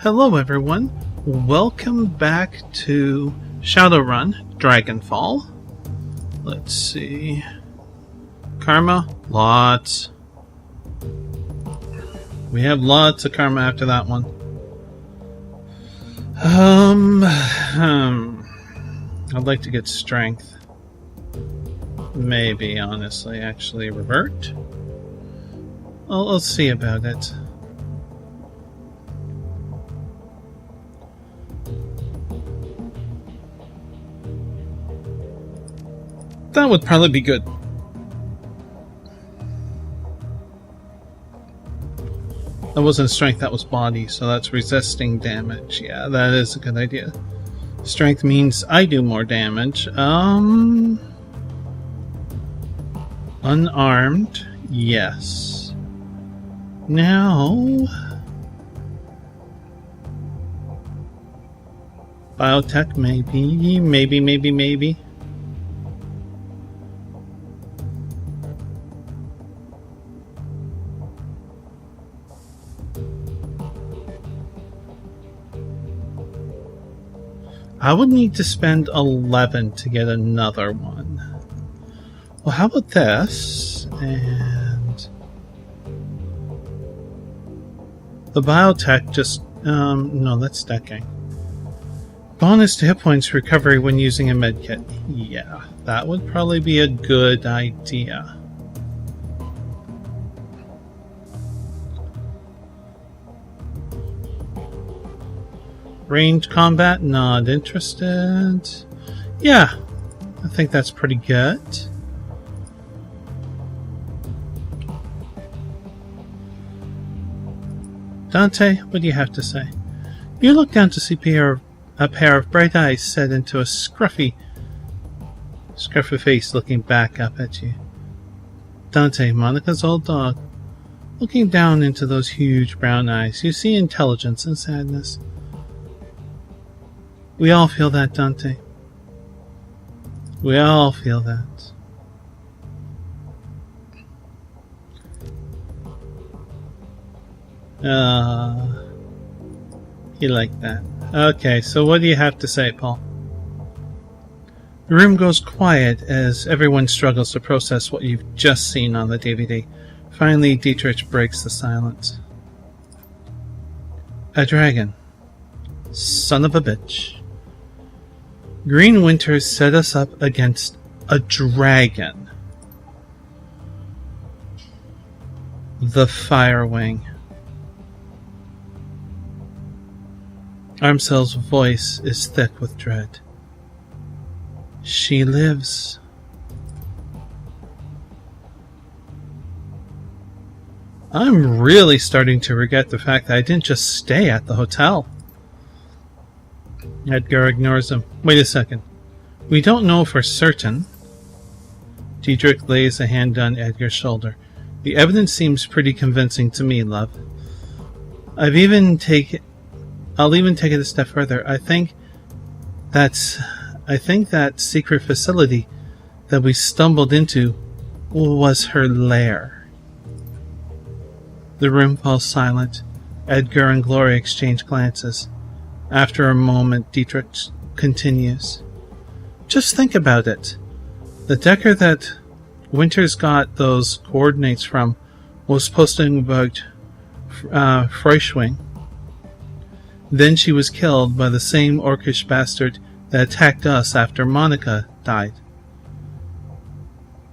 Hello everyone, welcome back to Shadowrun, Dragonfall. Let's see. Karma, lots. We have lots of karma after that one. I'd like to get strength. Maybe, honestly, actually revert. I'll see about it. That would probably be good. That wasn't strength, that was body, so that's resisting damage. Yeah, that is a good idea. Strength means I do more damage. Unarmed, yes. Now... biotech, maybe. I would need to spend 11 to get another one. Well, how about this? And the biotech just... no, that's stacking. Bonus to hit points recovery when using a medkit. Yeah, that would probably be a good idea. Ranged combat, not interested. Yeah, I think that's pretty good. Dante, what do you have to say? You look down to see a pair of bright eyes set into a scruffy face looking back up at you. Dante, Monica's old dog. Looking down into those huge brown eyes, you see intelligence and sadness. We all feel that, Dante. We all feel that. You like that. Okay, so what do you have to say, Paul? The room goes quiet as everyone struggles to process what you've just seen on the DVD. Finally, Dietrich breaks the silence. A dragon. Son of a bitch. Green Winters set us up against a dragon. The Firewing. Armcel's voice is thick with dread. She lives. I'm really starting to regret the fact that I didn't just stay at the hotel. Edgar ignores him. Wait a second. We don't know for certain. Diedrich lays a hand on Edgar's shoulder. The evidence seems pretty convincing to me, love. I'll even take it a step further. I think that secret facility that we stumbled into was her lair. The room falls silent. Edgar and Gloria exchange glances. After a moment, Dietrich continues. Just think about it. The Decker that Winters got those coordinates from was posting about Freischwing. Then she was killed by the same orcish bastard that attacked us after Monica died.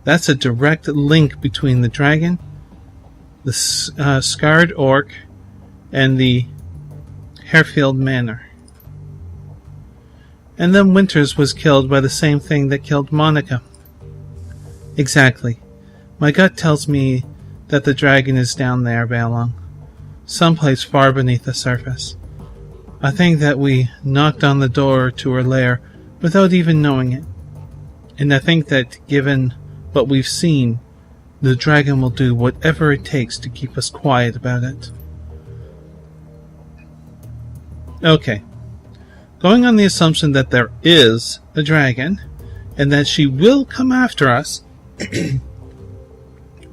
That's a direct link between the dragon, the scarred orc, and the Harefield Manor. And then Winters was killed by the same thing that killed Monica. Exactly. My gut tells me that the dragon is down there, Balong. Someplace far beneath the surface. I think that we knocked on the door to her lair without even knowing it. And I think that given what we've seen, the dragon will do whatever it takes to keep us quiet about it. Okay. Going on the assumption that there is a dragon, and that she will come after us,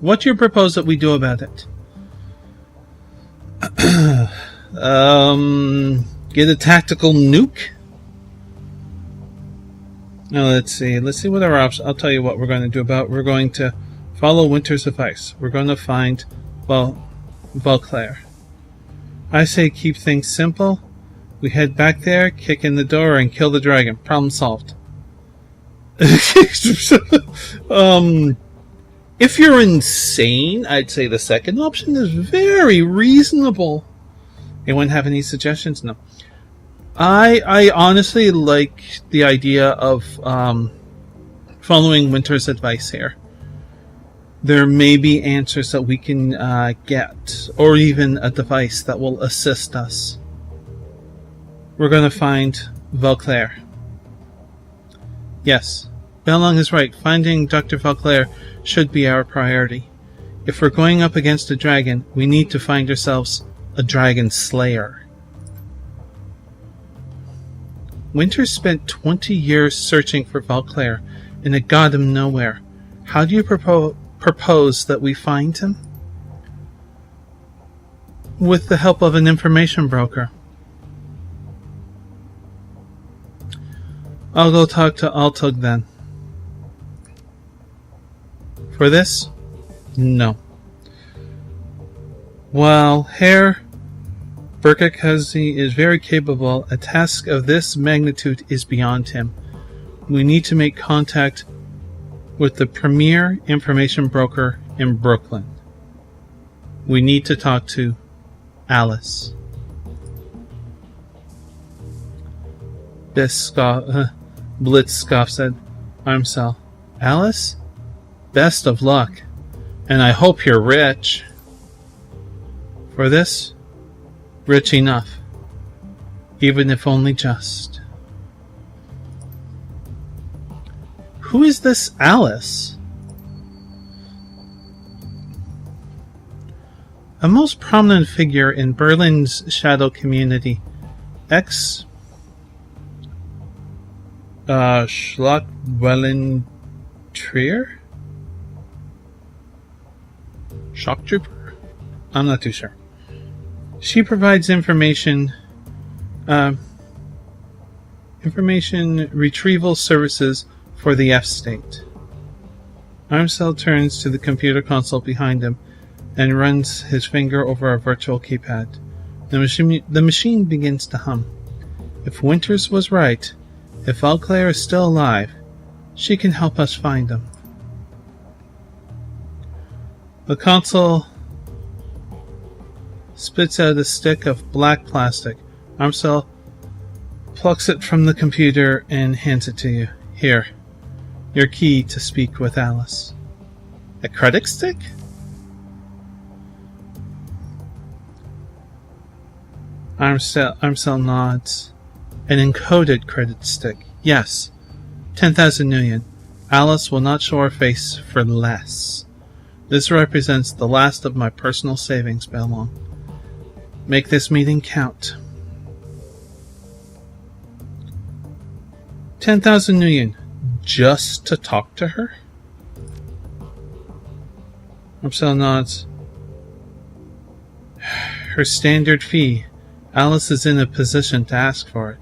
what do you propose that we do about it? Get a tactical nuke? Now let's see what our options. I'll tell you what we're going to do about. We're going to follow Winter's advice. We're going to find, Beauclair. I say keep things simple. We head back there, kick in the door, and kill the dragon. Problem solved. If you're insane, I'd say the second option is very reasonable. Anyone have any suggestions? No. I honestly like the idea of following Winter's advice here. There may be answers that we can get, or even a device that will assist us. We're going to find Beauclair. Yes, Bellong is right. Finding Dr. Beauclair should be our priority. If we're going up against a dragon, we need to find ourselves a dragon slayer. Winter spent 20 years searching for Beauclair, and it got him nowhere. How do you propose that we find him? With the help of an information broker. I'll go talk to Altug then. For this? No. While Herr Berkakazi is very capable, a task of this magnitude is beyond him. We need to make contact with the premier information broker in Brooklyn. We need to talk to Alice. Blitz scoffed, said, Armsel. Alice? Best of luck. And I hope you're rich. For this? Rich enough. Even if only just. Who is this Alice? A most prominent figure in Berlin's shadow community. Schlachwellen-Trier? Shock Trooper? I'm not too sure. She provides information retrieval services for the F-State. Armsel turns to the computer console behind him and runs his finger over a virtual keypad. The machine begins to hum. If Winters was right, if Beauclair is still alive, she can help us find him. The console spits out a stick of black plastic. Armsel plucks it from the computer and hands it to you. Here, your key to speak with Alice. A credit stick? Armsel nods. An encoded credit stick. Yes. 10,000 million. Alice will not show her face for less. This represents the last of my personal savings, Bellong. Make this meeting count. 10,000 million. Just to talk to her? Armsel nods. Her standard fee. Alice is in a position to ask for it,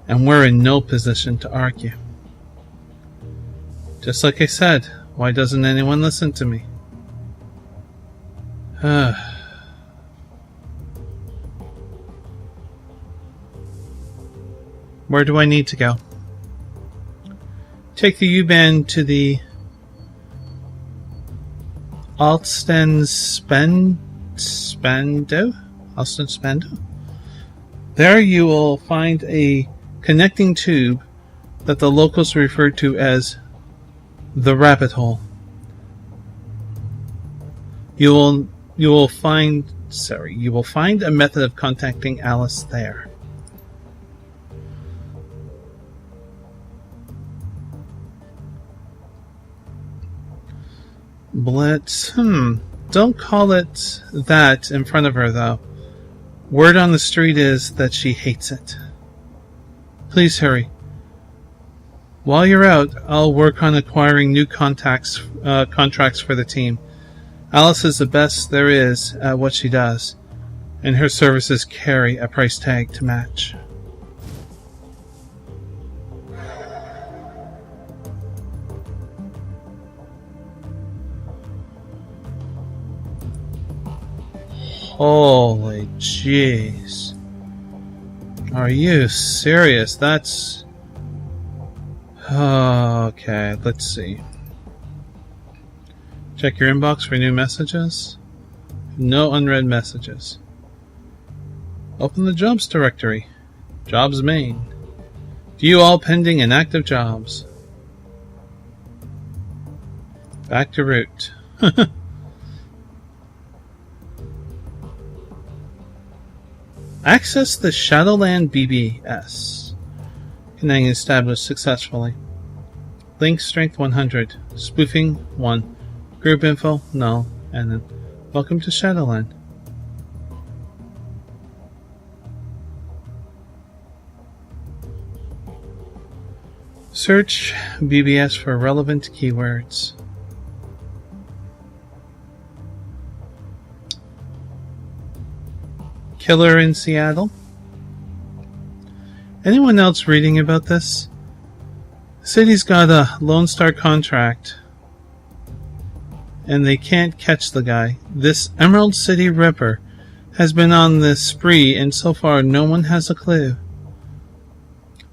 and we're in no position to argue. Just like I said, why doesn't anyone listen to me? Where do I need to go? Take the U-Bahn to the Alsten Spandau? There you will find a connecting tube that the locals refer to as the rabbit hole. You will find a method of contacting Alice there. Blitz, don't call it that in front of her, though. Word on the street is that she hates it. Please hurry. While you're out, I'll work on acquiring new contracts for the team. Alice is the best there is at what she does. and her services carry a price tag to match. Holy jeez. Are you serious? That's... Okay, let's see. Check your inbox for new messages. No unread messages. Open the jobs directory. Jobs main. View all pending and active jobs. Back to root. Access the Shadowrun BBS. Connecting established successfully. Link strength 100. Spoofing 1. Group info null. And then welcome to Shadowrun. Search BBS for relevant keywords. Killer in Seattle. Anyone else reading about this? The city's got a Lone Star contract, and they can't catch the guy. This Emerald City Ripper has been on this spree, and so far no one has a clue.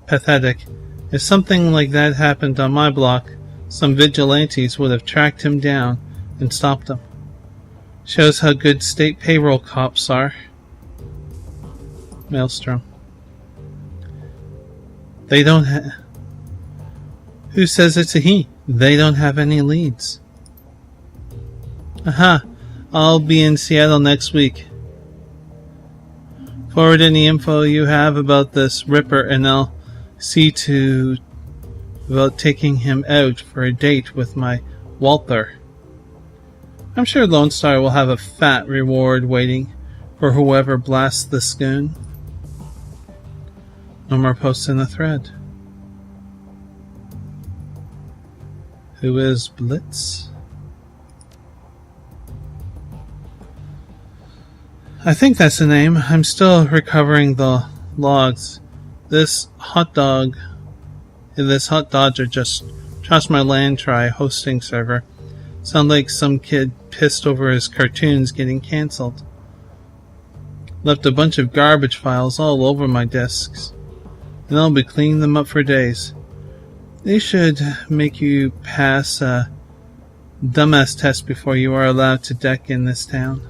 Pathetic. If something like that happened on my block, some vigilantes would have tracked him down and stopped him. Shows how good state payroll cops are. Maelstrom. They don't have... Who says it's a he? They don't have any leads. Aha! I'll be in Seattle next week. Forward any info you have about this Ripper and I'll see to about taking him out for a date with my Walther. I'm sure Lone Star will have a fat reward waiting for whoever blasts the schoon. No more posts in the thread. Who is Blitz? I think that's the name. I'm still recovering the logs. This hot dodger just trashed my land try hosting server. Sound like some kid pissed over his cartoons getting cancelled. Left a bunch of garbage files all over my disks, and I'll be cleaning them up for days. They should make you pass a dumbass test before you are allowed to deck in this town.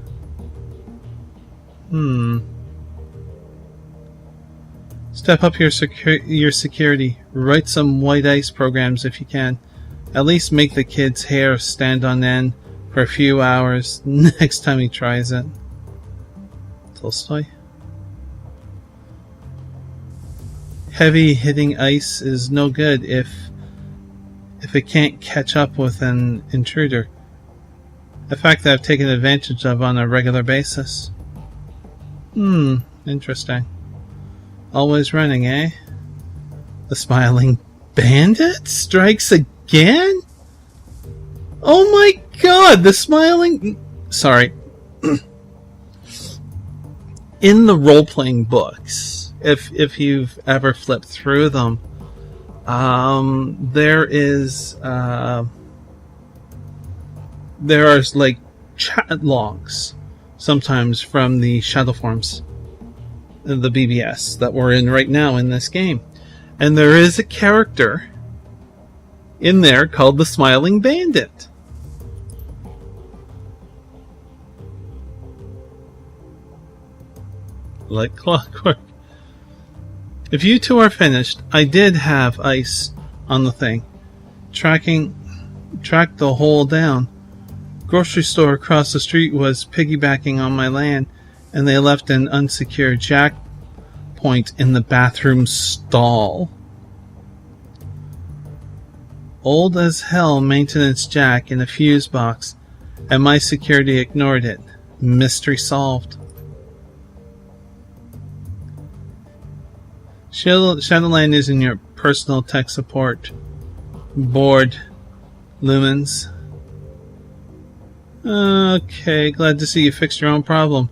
Step up your security. Write some white ice programs if you can. At least make the kid's hair stand on end for a few hours next time he tries it. Tolstoy. Heavy hitting ice is no good if it can't catch up with an intruder. A fact that I've taken advantage of on a regular basis. Interesting. Always running, eh? The smiling bandit strikes again? Oh my god, the smiling... Sorry. In the role-playing books, if you've ever flipped through them, there are like chat logs sometimes from the shadow forms, the BBS that we're in right now in this game, and there is a character in there called the Smiling Bandit. Like clockwork. If you two are finished, I did have ice on the thing. Tracked the hole down. Grocery store across the street was piggybacking on my land, and they left an unsecured jack point in the bathroom stall. Old as hell maintenance jack in a fuse box, and my security ignored it. Mystery solved. Shadowland is in your personal tech support board, Lumens. Okay, glad to see you fixed your own problem.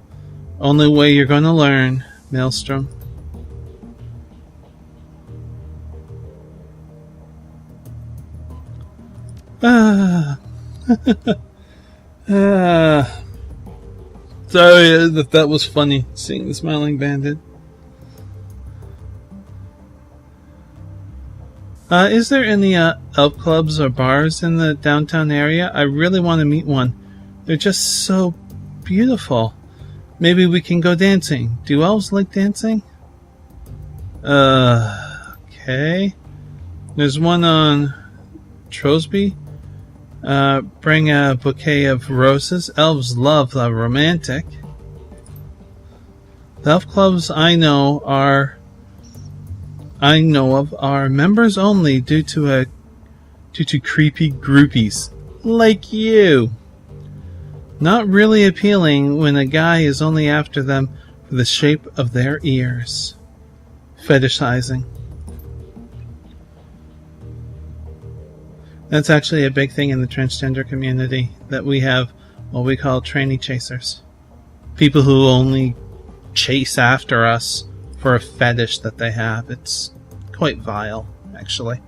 Only way you're going to learn, Maelstrom. Ah. Sorry that was funny, seeing the smiling bandit. Is there any elf clubs or bars in the downtown area? I really want to meet one. They're just so beautiful. Maybe we can go dancing. Do elves like dancing? Okay. There's one on Trosby. Bring a bouquet of roses. Elves love the romantic. The elf clubs I know of are members only due to creepy groupies like you. Not really appealing when a guy is only after them for the shape of their ears. Fetishizing. That's actually a big thing in the transgender community, that we have what we call tranny chasers. People who only chase after us for a fetish that they have. It's quite vile, actually.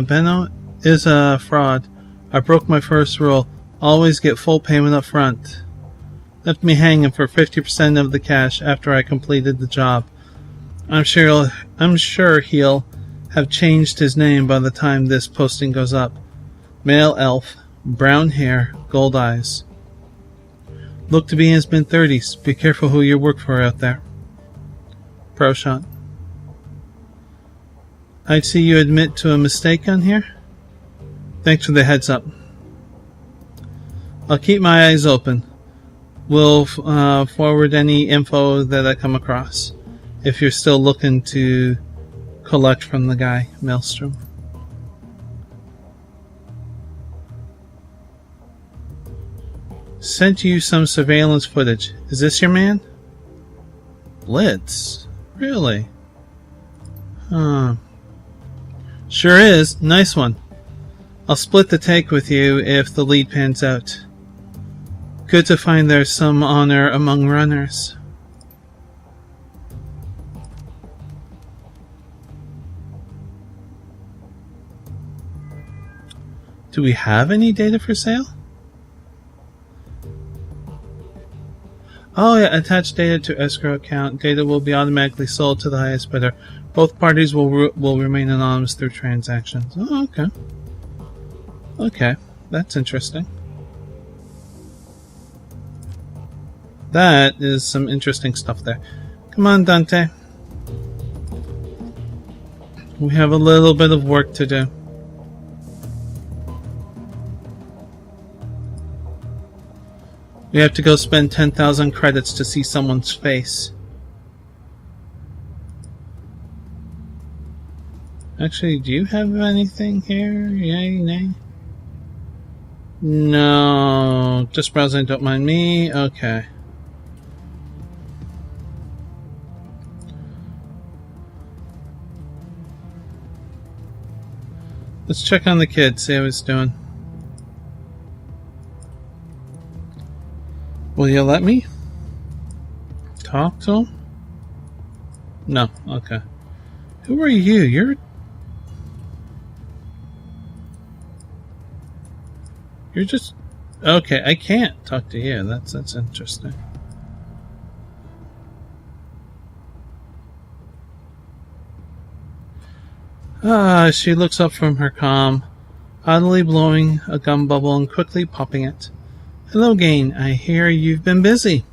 Benno is a fraud. I broke my first rule. Always get full payment up front. Left me hanging for 50% of the cash after I completed the job. I'm sure he'll have changed his name by the time this posting goes up. Male elf, brown hair, gold eyes. Look to be in his mid-30s. Be careful who you work for out there. Pro shot. I'd see you admit to a mistake on here. Thanks for the heads up. I'll keep my eyes open. We'll forward any info that I come across, if you're still looking to collect from the guy, Maelstrom. Sent you some surveillance footage. Is this your man? Blitz? Really? Huh. Sure is. Nice one. I'll split the take with you if the lead pans out. Good to find there's some honor among runners. Do we have any data for sale? Oh yeah, attach data to escrow account. Data will be automatically sold to the highest bidder. Both parties will remain anonymous through transactions. Oh, okay. Okay, that's interesting. That is some interesting stuff there. Come on, Dante. We have a little bit of work to do. We have to go spend 10,000 credits to see someone's face. Actually, do you have anything here? Yay, nay? No. Just browsing, don't mind me. Okay. Let's check on the kid, see how he's doing. Will you let me talk to him? No, okay. Who are you? You're just... Okay, I can't talk to you. That's interesting. She looks up from her comm, oddly blowing a gum bubble and quickly popping it. Hello, Gain. I hear you've been busy.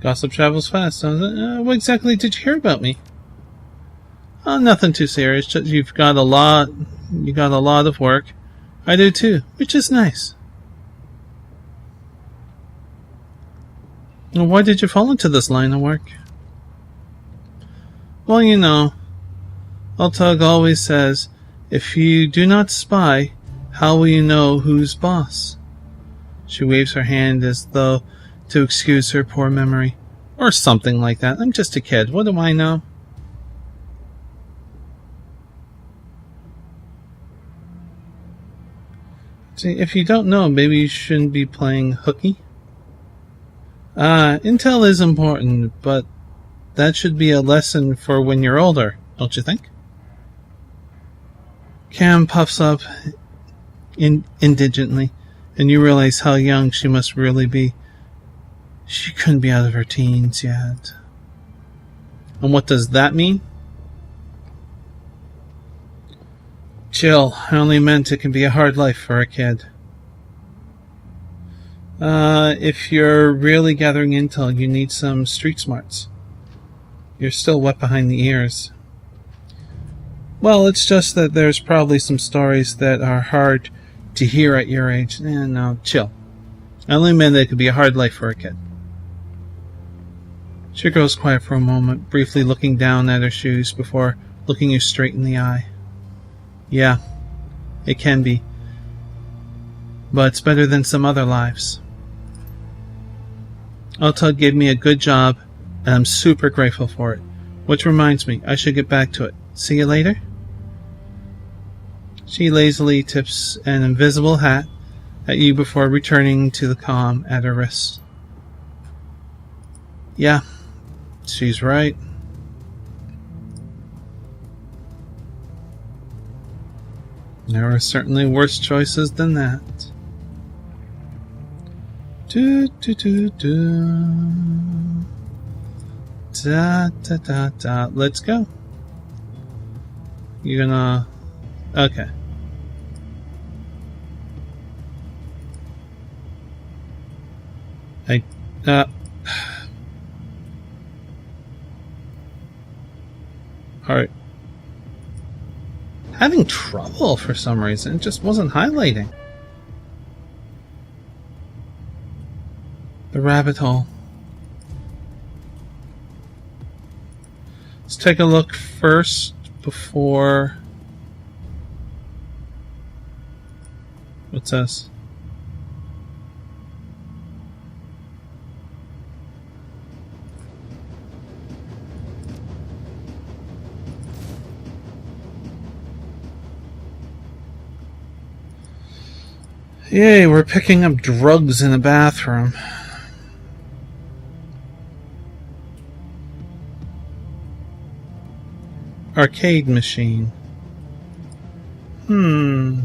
Gossip travels fast, doesn't it? What exactly did you hear about me? Oh, nothing too serious. Just you got a lot of work. I do too, which is nice. Well, why did you fall into this line of work? Well, you know, Altug always says, if you do not spy, how will you know who's boss? She waves her hand as though to excuse her poor memory. Or something like that. I'm just a kid. What do I know? See, if you don't know, maybe you shouldn't be playing hooky. Intel is important, but that should be a lesson for when you're older, don't you think? Cam puffs up indigently, and you realize how young she must really be. She couldn't be out of her teens yet. And what does that mean? Chill, I only meant it can be a hard life for a kid. If you're really gathering intel, you need some street smarts. You're still wet behind the ears. Well, it's just that there's probably some stories that are hard to hear at your age. No, chill. I only meant that it could be a hard life for a kid. She grows quiet for a moment, briefly looking down at her shoes before looking you straight in the eye. Yeah, it can be. But it's better than some other lives. Otto gave me a good job, and I'm super grateful for it. Which reminds me, I should get back to it. See you later? She lazily tips an invisible hat at you before returning to the comm at her wrist. Yeah, she's right. There are certainly worse choices than that. Do do do do. Da da da da. Let's go. You're gonna. Okay. Alright. Having trouble for some reason. It just wasn't highlighting. The rabbit hole. Let's take a look first before... What's this? Yay, we're picking up drugs in a bathroom. Arcade machine. The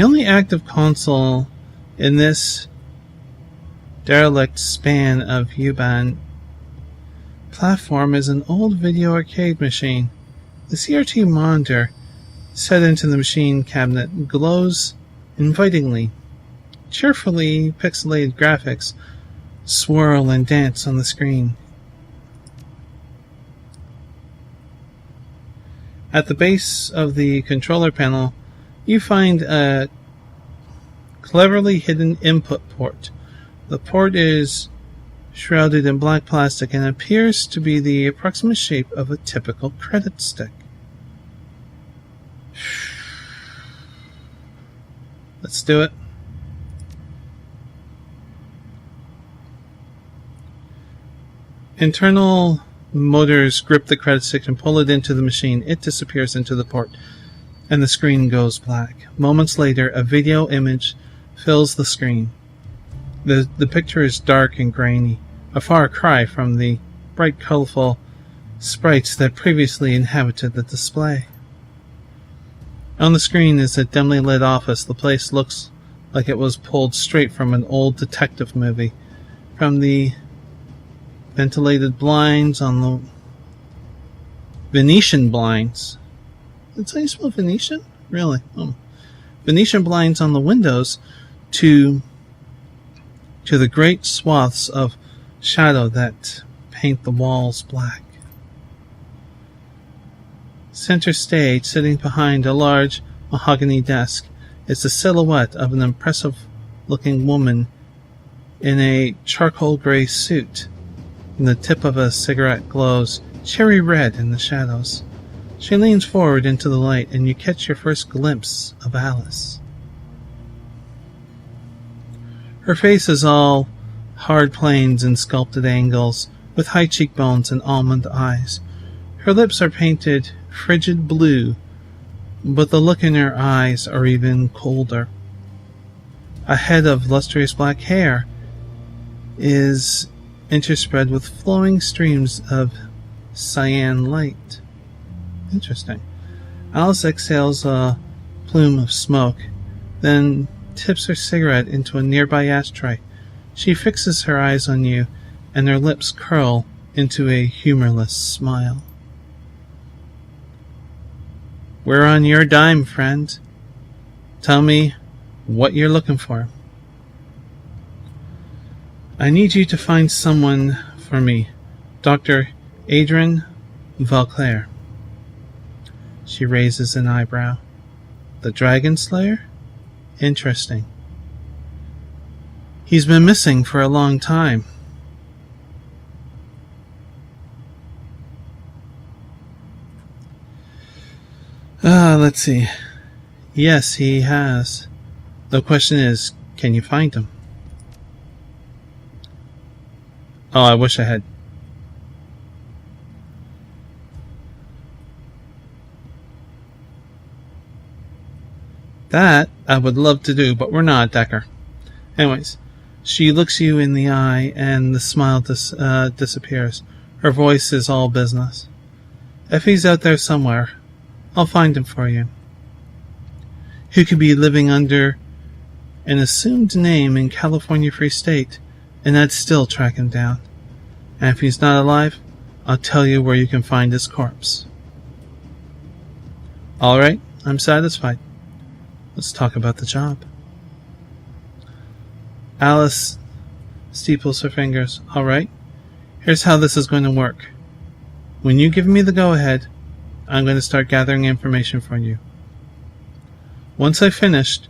only active console in this derelict span of U-Bahn platform is an old video arcade machine. The CRT monitor set into the machine cabinet glows invitingly. Cheerfully pixelated graphics swirl and dance on the screen. At the base of the controller panel, you find a cleverly hidden input port. The port is shrouded in black plastic and appears to be the approximate shape of a typical credit stick. Let's do it. Internal motors grip the credit stick and pull it into the machine. It disappears into the port, and the screen goes black. Moments later, a video image fills the screen. The picture is dark and grainy, a far cry from the bright, colorful sprites that previously inhabited the display. On the screen is a dimly lit office. The place looks like it was pulled straight from an old detective movie. From the ventilated blinds on the Venetian blinds. That's how you spell Venetian? Really? Oh. Venetian blinds on the windows to the great swaths of shadow that paint the walls black. Center stage, sitting behind a large mahogany desk, is the silhouette of an impressive-looking woman in a charcoal gray suit, and the tip of a cigarette glows cherry red in the shadows. She leans forward into the light, and you catch your first glimpse of Alice. Her face is all hard planes and sculpted angles, with high cheekbones and almond eyes. Her lips are painted frigid blue but the look in her eyes are even colder. A head of lustrous black hair is interspread with flowing streams of cyan light. Interesting. Alice exhales a plume of smoke, then tips her cigarette into a nearby ashtray. She fixes her eyes on you, and her lips curl into a humorless smile. We're on your dime, friend. Tell me what you're looking for. I need you to find someone for me, Dr. Adrian Valclair. She raises an eyebrow. The Dragon Slayer? Interesting. He's been missing for a long time. Let's see. Yes, he has. The question is, can you find him? Oh, I wish I had. That I would love to do, but we're not, Decker. Anyways, she looks you in the eye and the smile disappears. Her voice is all business. If he's out there somewhere, I'll find him for you. He could be living under an assumed name in California Free State, and I'd still track him down. And if he's not alive, I'll tell you where you can find his corpse. Alright, I'm satisfied. Let's talk about the job. Alice steeples her fingers. Alright, here's how this is going to work. When you give me the go-ahead, I'm going to start gathering information from you. Once I've finished,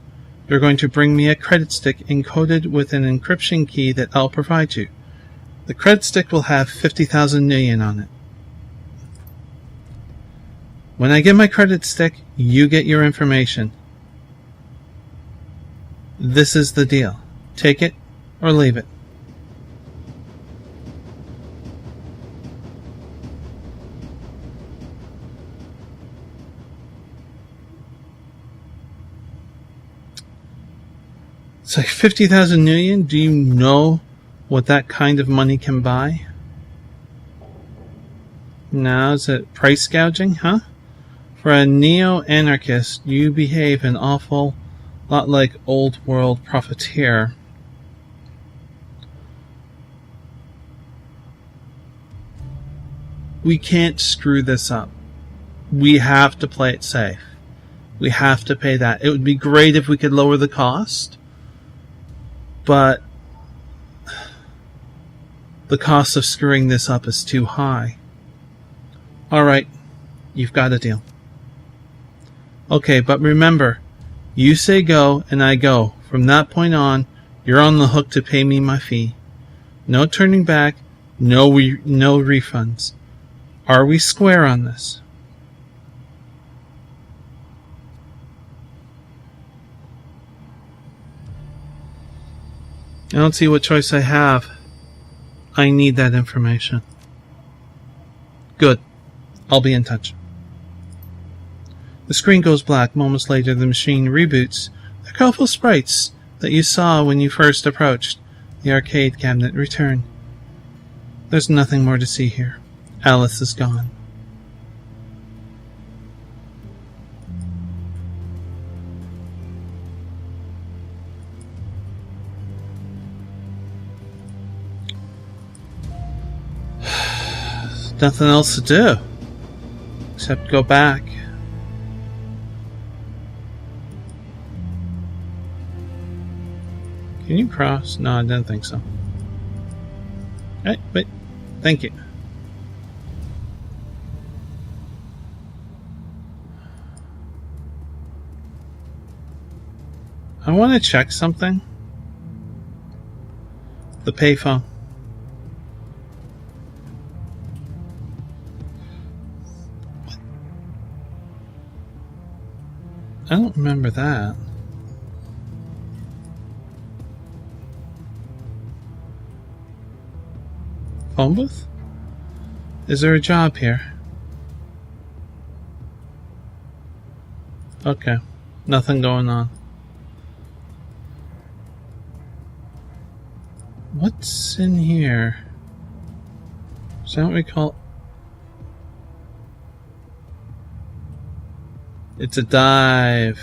you're going to bring me a credit stick encoded with an encryption key that I'll provide you. The credit stick will have 50,000 million on it. When I get my credit stick, you get your information. This is the deal. Take it or leave it. It's like 50,000 million. Do you know what that kind of money can buy? Now, is it price gouging, huh? For a neo-anarchist, you behave an awful lot like old-world profiteer. We can't screw this up. We have to play it safe. We have to pay that. It would be great if we could lower the cost, but the cost of screwing this up is too high. Alright, you've got a deal. Okay, but remember, you say go and I go. From that point on, you're on the hook to pay me my fee. No turning back, no refunds. Are we square on this? I don't see what choice I have. I need that information. Good. I'll be in touch. The screen goes black. Moments later, the machine reboots. The colorful sprites that you saw when you first approached the arcade cabinet return. There's nothing more to see here. Alice is gone. Nothing else to do except go back. Can you cross? No, I didn't think so. Hey, wait. Thank you. I want to check something. The payphone. I don't remember that. Phone booth? Is there a job here? Okay. Nothing going on. What's in here? Is that what we call... It's a dive.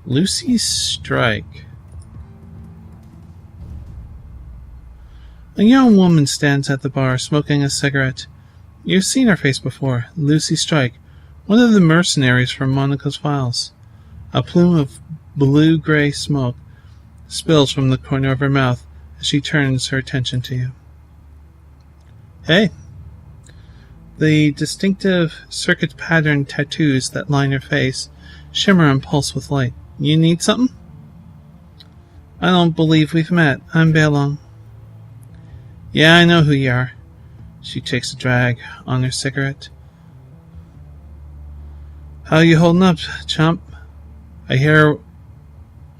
Lucy's Strike. A young woman stands at the bar, smoking a cigarette. You've seen her face before. Lucy Strike, one of the mercenaries from Monica's files. A plume of blue-gray smoke spills from the corner of her mouth as she turns her attention to you. Hey. The distinctive circuit-patterned tattoos that line her face shimmer and pulse with light. You need something? I don't believe we've met. I'm Bailong. Yeah, I know who you are. She takes a drag on her cigarette. How you holding up, chump? I heard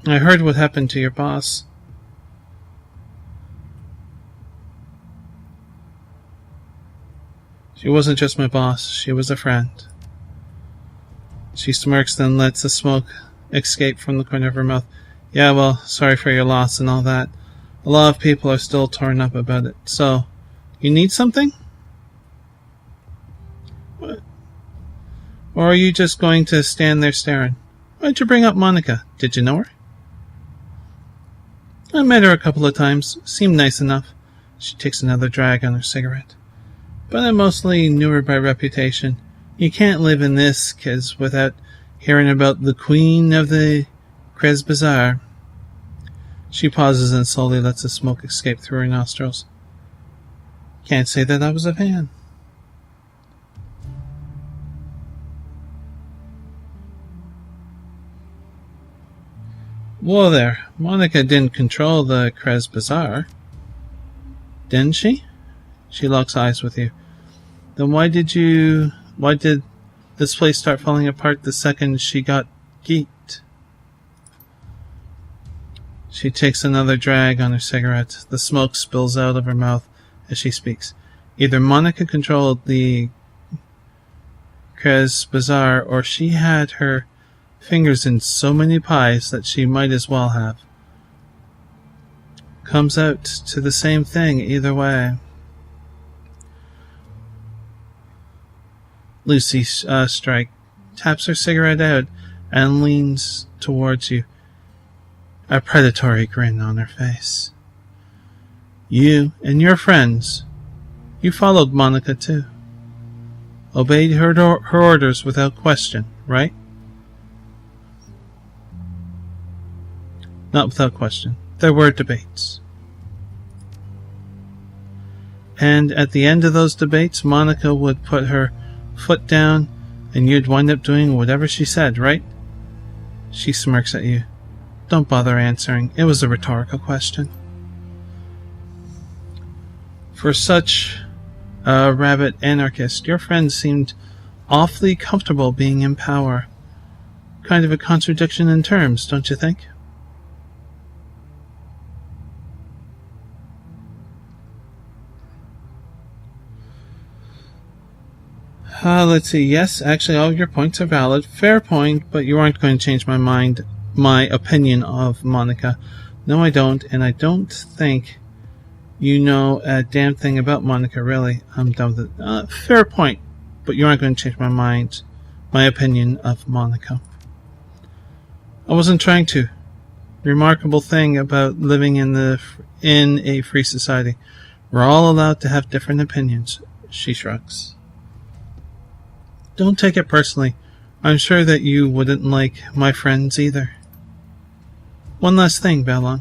what happened to your boss. She wasn't just my boss, she was a friend. She smirks, then lets the smoke escape from the corner of her mouth. Yeah, well, sorry for your loss and all that. A lot of people are still torn up about it. So, you need something? What? Or are you just going to stand there staring? Why'd you bring up Monica? Did you know her? I met her a couple of times. Seemed nice enough. She takes another drag on her cigarette. But I mostly knew her by reputation. You can't live in this kiz without hearing about the queen of the Krez Bazaar. She pauses and slowly lets the smoke escape through her nostrils. Can't say that I was a fan. Whoa there, Monica didn't control the Krez Bazaar. Didn't she? She locks eyes with you. Then why did this place start falling apart the second she got geeked? She takes another drag on her cigarette. The smoke spills out of her mouth as she speaks. Either Monica controlled the Krez Bazaar, or she had her fingers in so many pies that she might as well have. Comes out to the same thing either way. Lucy Strike taps her cigarette out and leans towards you, a predatory grin on her face. You and your friends, you followed Monica too. Obeyed her orders without question, right? Not without question. There were debates. And at the end of those debates, Monica would put her foot down and you'd wind up doing whatever she said, right? She smirks at you. Don't bother answering. It was a rhetorical question. For such a rabid anarchist, your friend seemed awfully comfortable being in power. Kind of a contradiction in terms, don't you think? Let's see. Yes, actually, all of your points are valid. Fair point, but you aren't going to change my opinion of Monica. No, I don't, and I don't think you know a damn thing about Monica, really. I'm done with it. Fair point, but you aren't going to change my opinion of Monica. I wasn't trying to. Remarkable thing about living in a free society. We're all allowed to have different opinions. She shrugs. Don't take it personally. I'm sure that you wouldn't like my friends either. One last thing, Bailong.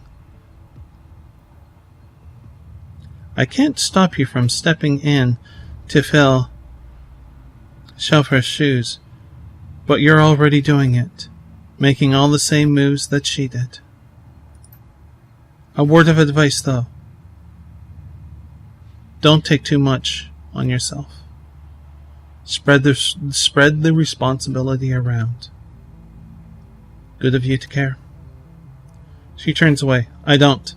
I can't stop you from stepping in to fill Shelfresh's shoes, but you're already doing it, making all the same moves that she did. A word of advice, though. Don't take too much on yourself. Spread the responsibility around. Good of you to care. She turns away. I don't.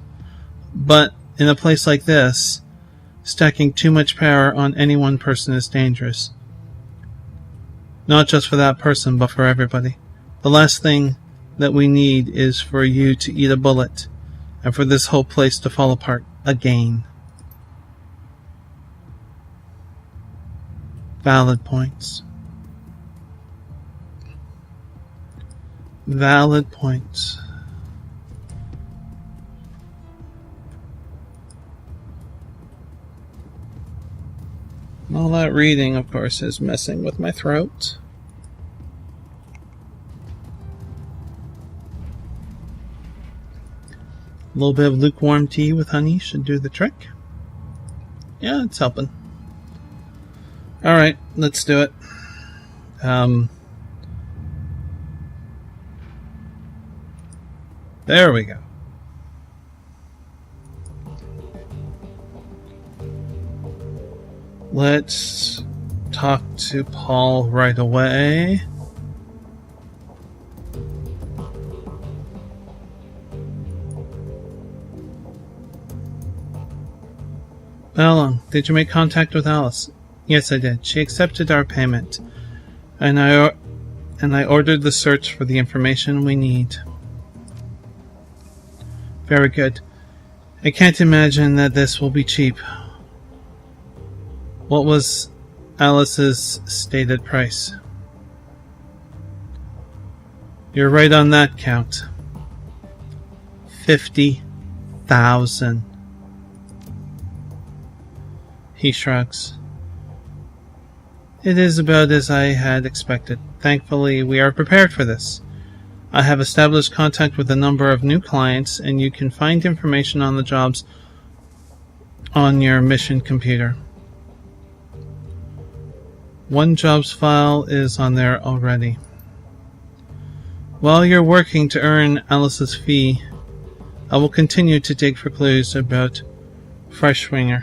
But in a place like this, stacking too much power on any one person is dangerous. Not just for that person, but for everybody. The last thing that we need is for you to eat a bullet, and for this whole place to fall apart again. Valid points. Valid points. All that reading, of course, is messing with my throat. A little bit of lukewarm tea with honey should do the trick. Yeah, it's helping. Alright, let's do it. There we go. Let's talk to Paul right away. How long? Did you make contact with Alice? Yes, I did. She accepted our payment, and I ordered the search for the information we need. Very good. I can't imagine that this will be cheap. What was Alice's stated price? You're right on that count. 50,000. He shrugs. It is about as I had expected. Thankfully, we are prepared for this. I have established contact with a number of new clients, and you can find information on the jobs on your mission computer. One jobs file is on there already. While you're working to earn Alice's fee, I will continue to dig for clues about Freshwing.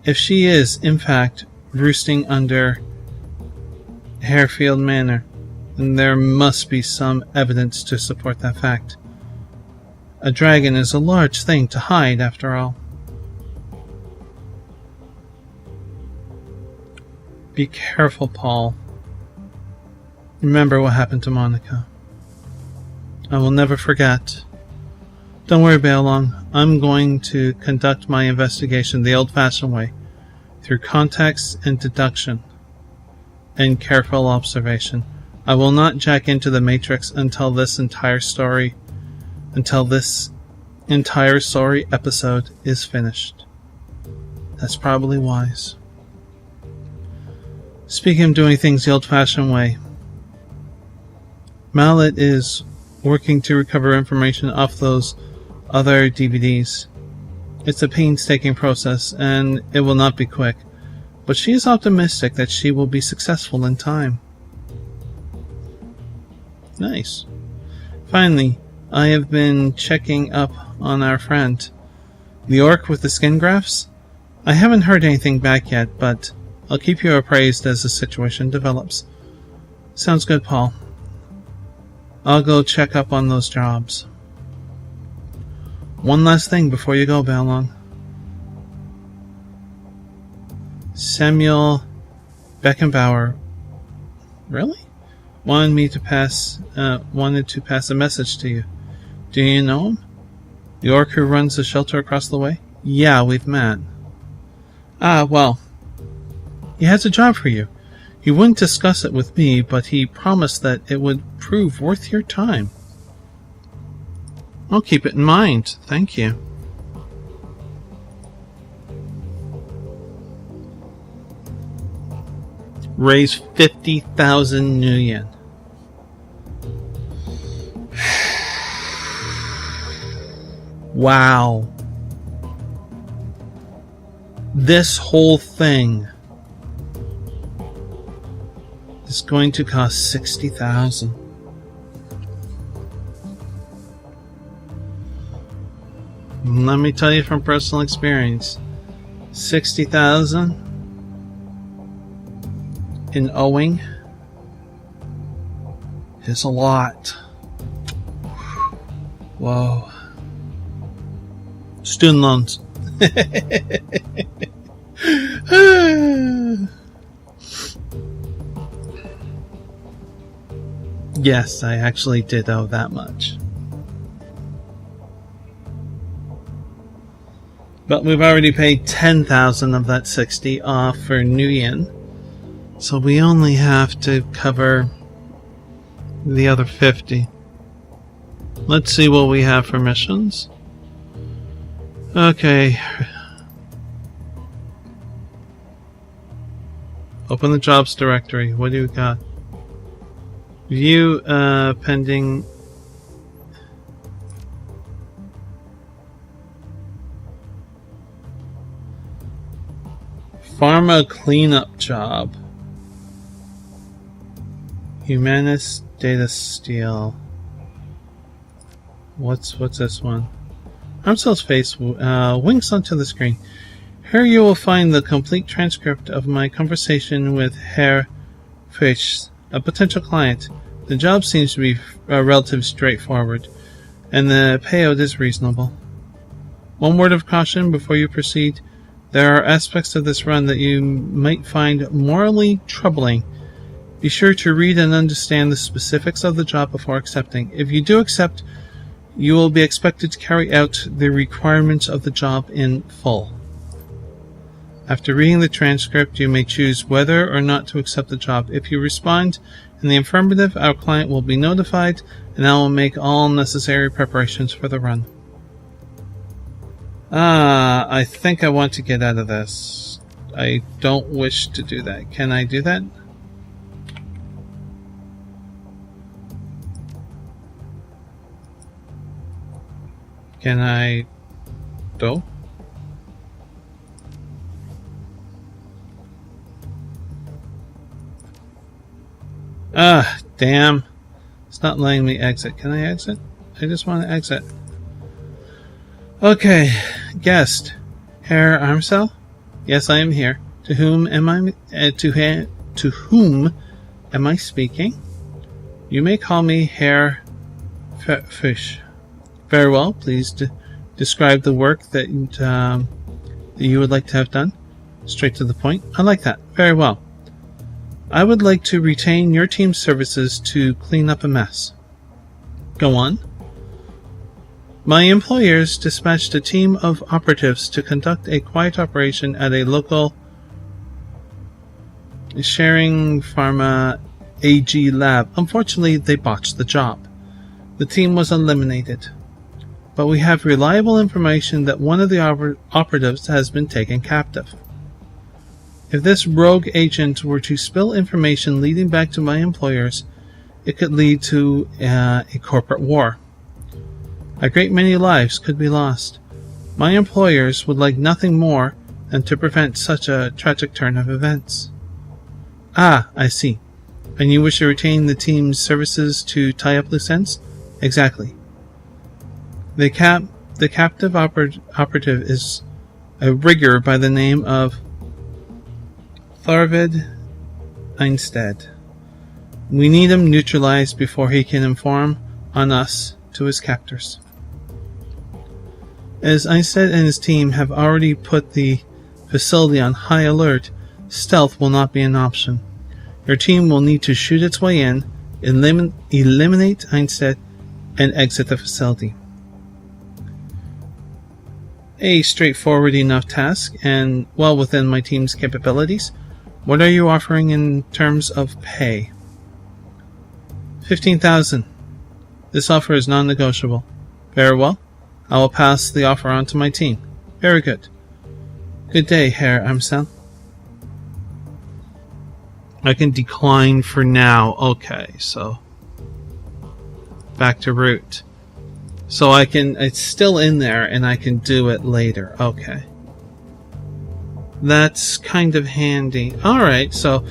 If she is, in fact, roosting under Harefield Manor, then there must be some evidence to support that fact. A dragon is a large thing to hide, after all. Be careful, Paul. Remember what happened to Monica. I will never forget. Don't worry, Bailong. I'm going to conduct my investigation the old-fashioned way, through context and deduction, and careful observation. I will not jack into the Matrix until this entire story episode is finished. That's probably wise. Speaking of doing things the old-fashioned way, Mallet is working to recover information off those other DVDs. It's a painstaking process, and it will not be quick, but she is optimistic that she will be successful in time. Nice. Finally, I have been checking up on our friend, the orc with the skin grafts. I haven't heard anything back yet, but I'll keep you appraised as the situation develops. Sounds good, Paul. I'll go check up on those jobs. One last thing before you go, Bailong. Samuel Beckenbauer, really? Wanted to pass a message to you. Do you know him? The orc who runs the shelter across the way? Yeah, we've met. Ah, well, he has a job for you. He wouldn't discuss it with me, but he promised that it would prove worth your time. I'll keep it in mind. Thank you. Raise 50,000 new yen. Wow. This whole thing is going to cost 60,000. Let me tell you from personal experience, 60,000 in owing is a lot. Whoa. Student loans. Yes, I actually did owe that much. But we've already paid 10,000 of that 60 off for Nguyen. So we only have to cover the other 50. Let's see what we have for missions. Okay. Open the jobs directory. What do you got? View pending. Pharma cleanup job. Humanist data steal. What's this one? Armcell's face winks onto the screen. Here you will find the complete transcript of my conversation with Herr Fisch, a potential client. The job seems to be relatively straightforward, and the payout is reasonable. One word of caution before you proceed. There are aspects of this run that you might find morally troubling. Be sure to read and understand the specifics of the job before accepting. If you do accept, you will be expected to carry out the requirements of the job in full. After reading the transcript, you may choose whether or not to accept the job. If you respond in the affirmative, our client will be notified, and I will make all necessary preparations for the run. I think I want to get out of this. I don't wish to do that. Can I do that? Can I go? Damn. It's not letting me exit. Can I exit? I just want to exit. Okay. Guest. Herr Armcell? Yes, I am here. To whom am I to whom am I speaking? You may call me Herr Fisch. Very well. Please describe the work that you would like to have done. Straight to the point. I like that. Very well. I would like to retain your team's services to clean up a mess. Go on. My employers dispatched a team of operatives to conduct a quiet operation at a local Sharing Pharma AG lab. Unfortunately, they botched the job. The team was eliminated. But we have reliable information that one of the operatives has been taken captive. If this rogue agent were to spill information leading back to my employers, it could lead to a corporate war. A great many lives could be lost. My employers would like nothing more than to prevent such a tragic turn of events. Ah, I see. And you wish to retain the team's services to tie up loose ends? Exactly. The captive operative is a rigger by the name of Tharvid Einstead. We need him neutralized before he can inform on us to his captors. As Einstead and his team have already put the facility on high alert, stealth will not be an option. Your team will need to shoot its way in, eliminate Einstead, and exit the facility. A straightforward enough task, and well within my team's capabilities. What are you offering in terms of pay? 15,000. This offer is non-negotiable. Very well. I will pass the offer on to my team. Very good. Good day, Herr Armcell. I can decline for now. Okay, so back to root. So I can, it's still in there and I can do it later. Okay. That's kind of handy. Alright, so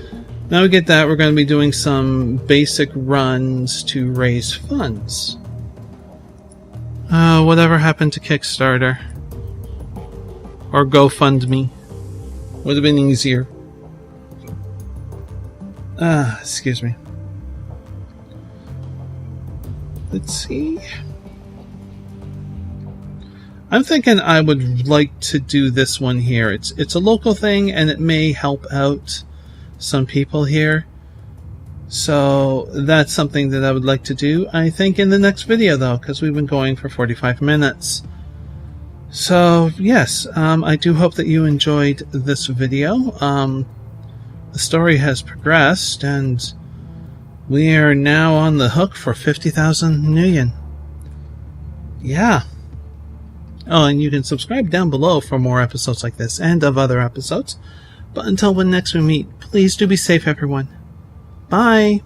now we get that, we're going to be doing some basic runs to raise funds. Whatever happened to Kickstarter? Or GoFundMe? Would have been easier. Excuse me. Let's see. I'm thinking I would like to do this one here. It's a local thing and it may help out some people here. So that's something that I would like to do, I think, in the next video, though, because we've been going for 45 minutes. So, yes, I do hope that you enjoyed this video. The story has progressed, and we are now on the hook for 50,000 million. Yeah. Oh, and you can subscribe down below for more episodes like this and of other episodes. But until when next we meet, please do be safe, everyone. Bye.